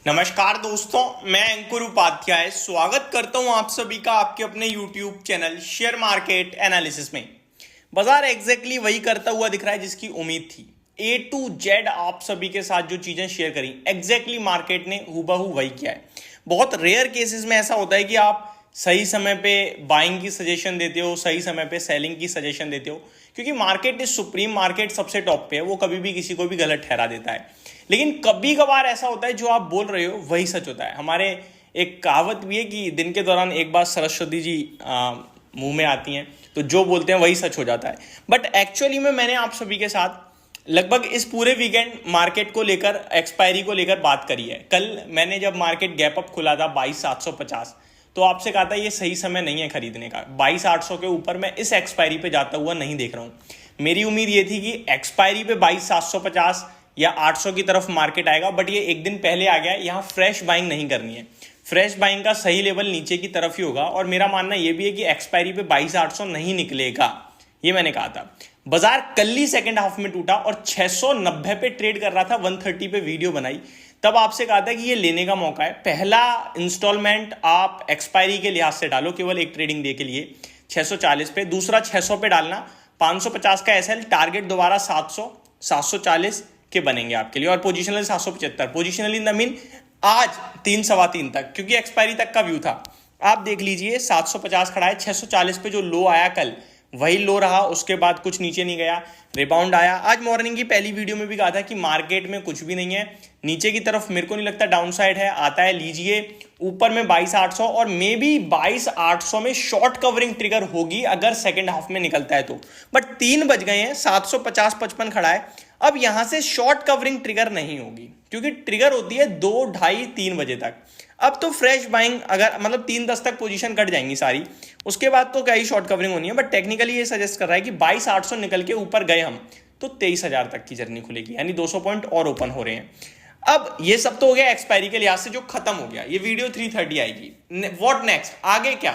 नमस्कार दोस्तों, मैं अंकुर उपाध्याय स्वागत करता हूं आप सभी का आपके अपने YouTube channel share market analysis में। बाजार एग्जैक्टली वही करता हुआ दिख रहा है जिसकी उम्मीद थी। A to Z आप सभी के साथ जो चीजें शेयर करी एग्जैक्टली मार्केट ने हूबहू वही किया है। बहुत रेयर केसेस में ऐसा होता है कि आप सही समय पे बाइंग की सजेशन देते हो, सही समय पे सेलिंग की सजेशन देते हो, क्योंकि मार्केट इज सुप्रीम, मार्केट सबसे टॉप पे है, वो कभी भी किसी को भी गलत ठहरा देता है। लेकिन कभी कभार ऐसा होता है जो आप बोल रहे हो वही सच होता है। हमारे एक कहावत भी है कि दिन के दौरान एक बार सरस्वती जी मुंह में आती हैं तो जो बोलते हैं वही सच हो जाता है। बट एक्चुअली में मैंने आप सभी के साथ लगभग इस पूरे वीकेंड मार्केट को लेकर, एक्सपायरी को लेकर बात करी है। कल मैंने जब मार्केट गैप अप खुला था 22,750, तो आपसे कहा था ये सही समय नहीं है खरीदने का। 22,800 के ऊपर मैं इस एक्सपायरी पे जाता हुआ नहीं देख रहा हूं। मेरी उम्मीद ये थी कि एक्सपायरी पे 22,750 या 800 की तरफ मार्केट आएगा, बट ये एक दिन पहले आ गया। यहाँ फ्रेश बाइंग नहीं करनी है, फ्रेश बाइंग का सही लेवल नीचे की तरफ ही होगा। और मेरा मानना ये भी है कि एक्सपायरी पे 22,800 नहीं निकलेगा, ये मैंने कहा था। बाजार कल ही सेकंड हाफ में टूटा और 690 पे ट्रेड कर रहा था। 130 पे वीडियो बनाई, तब आपसे कहा था कि ये लेने का मौका है। पहला इंस्टॉलमेंट आप एक्सपायरी के लिहाज से डालो, केवल एक ट्रेडिंग डे के लिए 640 पे, दूसरा 600 पे डालना। 550 का एसएल टारगेट दोबारा 700 740 के बनेंगे आपके लिए, और positional 775 positional in the mean आज 3 सवा 3 तक, क्योंकि एक्सपायरी तक का व्यू था। आप देख लीजिए 750 खड़ा है। 640 पे जो लो आया कल वही लो रहा, उसके बाद कुछ नीचे नहीं गया, रिबाउंड आया। आज मॉर्निंग की पहली वीडियो में भी कहा था कि मार्केट में कुछ भी नहीं है, नीचे की तरफ मेरे को नहीं लगता डाउन साइड है, आता है लीजिए। ऊपर में 22,800 और मे बी 22,800 में शॉर्ट कवरिंग ट्रिगर होगी अगर सेकंड हाफ में निकलता है तो। बट 3 बज गए हैं, 750-55 खड़ा है। अब यहां से शॉर्ट कवरिंग ट्रिगर नहीं होगी, क्योंकि ट्रिगर होती है 2, ढाई, 3 बजे तक। अब तो फ्रेश बाइंग अगर मतलब 3:10 तक पोजीशन कट जाएंगी सारी, उसके बाद तो क्या ही शॉर्ट कवरिंग होनी है। बट टेक्निकली ये सजेस्ट कर रहा है कि 22,800 निकल के ऊपर गए हम तो 23,000 तक की जर्नी खुलेगी, यानी 200 पॉइंट और ओपन हो रहे हैं। अब ये सब तो हो गया एक्सपायरी के लिहाज से, जो खत्म हो गया। ये वीडियो 3:30 आएगी। व्हाट नेक्स्ट, आगे क्या?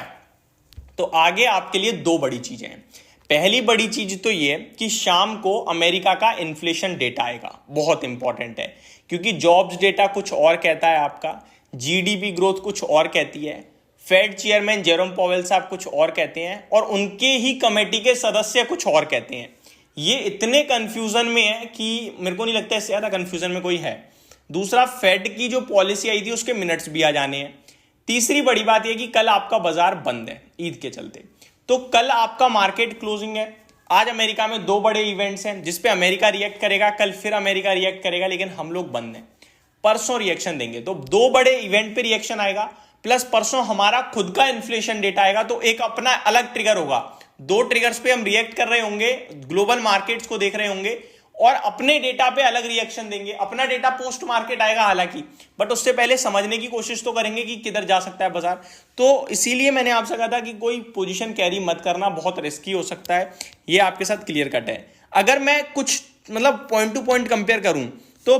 तो आगे आपके लिए 2 बड़ी चीजें हैं। पहली बड़ी चीज तो ये कि शाम को अमेरिका का इन्फ्लेशन डेटा आएगा, बहुत इंपॉर्टेंट है, क्योंकि जॉब्स डेटा कुछ और कहता है आपका, जीडीपी ग्रोथ कुछ और कहती है, फेड चेयरमैन जेरोम पॉवेल साहब कुछ और कहते हैं, और उनके ही कमेटी के सदस्य कुछ और कहते हैं। ये इतने कंफ्यूजन में है कि मेरे को नहीं लगता इससे ज्यादा कंफ्यूजन में कोई है। दूसरा, फेड की जो पॉलिसी आई थी उसके मिनट्स भी आ जाने हैं। तीसरी बड़ी बात यह कि कल आपका बाजार बंद है ईद के चलते, तो कल आपका मार्केट क्लोजिंग है। आज अमेरिका में 2 बड़े इवेंट्स हैं जिसपे अमेरिका रिएक्ट करेगा, कल फिर अमेरिका रिएक्ट करेगा, लेकिन हम लोग बंद हैं। परसों रिएक्शन देंगे, तो 2 बड़े इवेंट पे रिएक्शन आएगा, प्लस परसों हमारा खुद का इन्फ्लेशन डेटा आएगा, तो एक अपना अलग ट्रिगर होगा। 2 ट्रिगर्स पे हम रिएक्ट कर रहे होंगे, ग्लोबल मार्केट्स को देख रहे होंगे, और अपने डेटा पे अलग रिएक्शन देंगे। अपना डेटा पोस्ट मार्केट आएगा हालांकि, बट उससे पहले समझने की कोशिश तो करेंगे कि किधर जा सकता है बाजार। तो इसीलिए मैंने आपसे कहा था कि कोई पोजीशन कैरी मत करना, बहुत रिस्की हो सकता है। ये आपके साथ क्लियर कट है। अगर मैं कुछ मतलब पॉइंट टू पॉइंट कंपेयर करूं तो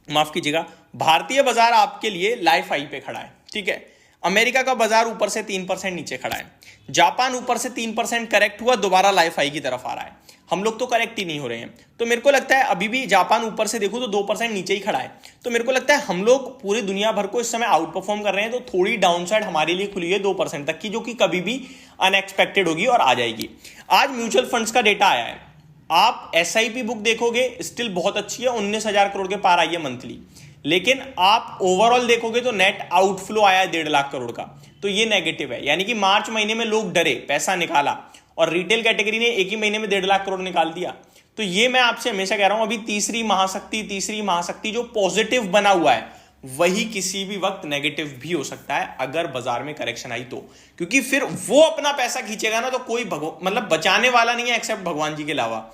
माफ कीजिएगा, भारतीय बाजार आपके लिए लाइफ हाई पे खड़ा है, ठीक है। अमेरिका का बाजार ऊपर से 3% नीचे खड़ा है। जापान ऊपर से 3% करेक्ट हुआ, दोबारा लाइफ हाई की तरफ आ रहा है। हम लोग तो करेक्ट ही नहीं हो रहे हैं। तो मेरे को लगता है अभी भी जापान ऊपर से देखूं तो 2% नीचे ही खड़ा है। तो मेरे को लगता है हम लोग पूरी दुनिया भर को इस समय आउट परफॉर्म कर रहे हैं। तो थोड़ी डाउन साइड हमारे लिए खुली है 2% तक की, जो कि कभी भी अनएक्सपेक्टेड होगी और आ जाएगी। आज म्यूचुअल फंड्स का डेटा आया है। आप एसआईपी बुक देखोगे स्टिल बहुत अच्छी है, 19,000 करोड़ के पार आई है मंथली। लेकिन आप ओवरऑल देखोगे तो नेट आउटफ्लो आया है 1.5 लाख करोड़ का, तो ये नेगेटिव है। यानी कि मार्च महीने में लोग डरे, पैसा निकाला, और रिटेल कैटेगरी ने एक ही महीने में 1.5 लाख करोड़ निकाल दिया। तो ये मैं आपसे हमेशा कह रहा हूं, अभी तीसरी महाशक्ति जो पॉजिटिव बना हुआ है वही किसी भी वक्त नेगेटिव भी हो सकता है अगर बाजार में करेक्शन आई तो, क्योंकि फिर वो अपना पैसा खींचेगा ना, तो कोई मतलब बचाने वाला नहीं है एक्सेप्ट भगवान जी के अलावा।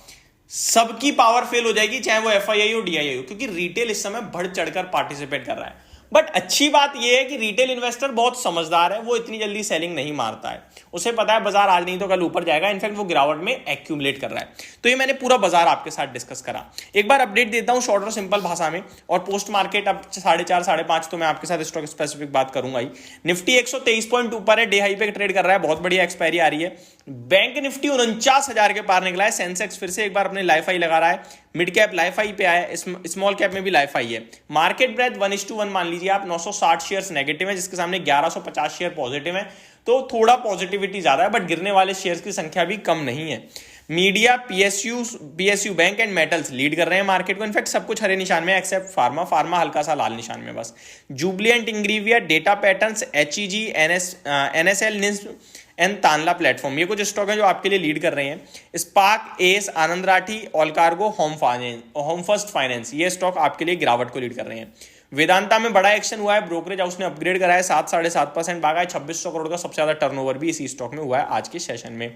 सबकी पावर फेल हो जाएगी, चाहे वो एफआईआई हो डीआईआई हो, क्योंकि रिटेल इस समय बढ़ चढ़कर पार्टिसिपेट कर रहा है। बट अच्छी बात यह है कि रिटेल इन्वेस्टर बहुत समझदार है, वो इतनी जल्दी सेलिंग नहीं मारता है। उसे पता है बाजार आज नहीं तो कल ऊपर जाएगा, इनफैक्ट वो गिरावट में एक्यूमुलेट कर रहा है। तो ये मैंने पूरा बाजार आपके साथ डिस्कस करा। एक बार अपडेट देता हूं शॉर्ट और सिंपल भाषा में, और पोस्ट मार्केट अब 4:30 5:30 तो मैं आपके साथ स्टॉक स्पेसिफिक बात करूंगा ही। निफ्टी 123 पॉइंट ऊपर है, डे हाई पे ट्रेड कर रहा है, बहुत बढ़िया एक्सपायरी आ रही है। बैंक निफ्टी 49,000 के पार निकला है। सेंसेक्स फिर से एक बार अपने लाइफ हाई लगा रहा है, मिड कैप लाइफ हाई पे आया, स्मॉल कैप में भी लाइफ हाई है। मार्केट ब्रेथ 1:1 मान लीजिए आप, 960 शेयर्स नेगेटिव है जिसके सामने 1150 शेयर पॉजिटिव है, तो थोड़ा पॉजिटिविटी ज्यादा है, बट गिरने वाले शेयर्स की संख्या भी कम नहीं है। Media, PSU bank and metals lead कर रहे हैं मार्केट को, इनफैक्ट सब कुछ हरे निशान में एक्सेप्ट फार्मा हल्का सा लाल निशान में बस। जुबलिएंट इंग्रीविया, डेटा पैटर्न्स, एचईजी, एनएसएल, निस्म एंड तानला प्लेटफॉर्म, ये कुछ स्टॉक है जो आपके लिए लीड कर रहे हैं। स्पार्क, एस, आनंद राठी, ऑलकार्गो, होम फर्स्ट फाइनेंस, ये स्टॉक आपके लिए गिरावट को लीड कर रहे हैं। वेदांता में बड़ा एक्शन हुआ है, ब्रोकरेज हाउस ने अपग्रेड करा है, 7.5% भागा है, 2600 करोड़ का सबसे ज्यादा टर्नओवर भी इसी स्टॉक में हुआ है आज के सेशन में।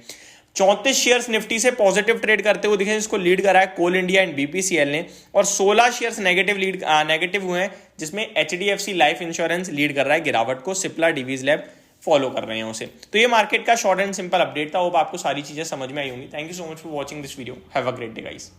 34 शेयर्स निफ्टी से पॉजिटिव ट्रेड करते हुए दिखे, जिसको लीड करा है कोल इंडिया एंड बीपीसीएल ने, और 16 शेयर्स नेगेटिव हुए हैं जिसमें एचडीएफसी लाइफ इंश्योरेंस लीड कर रहा है गिरावट को, सिप्ला, डिवीज लैब फॉलो कर रहे हैं उसे। तो ये मार्केट का शॉर्ट एंड सिंपल अपडेट था, होप आपको सारी चीजें समझ में आई होंगी। Thank you so much for watching this video, have a great day guys.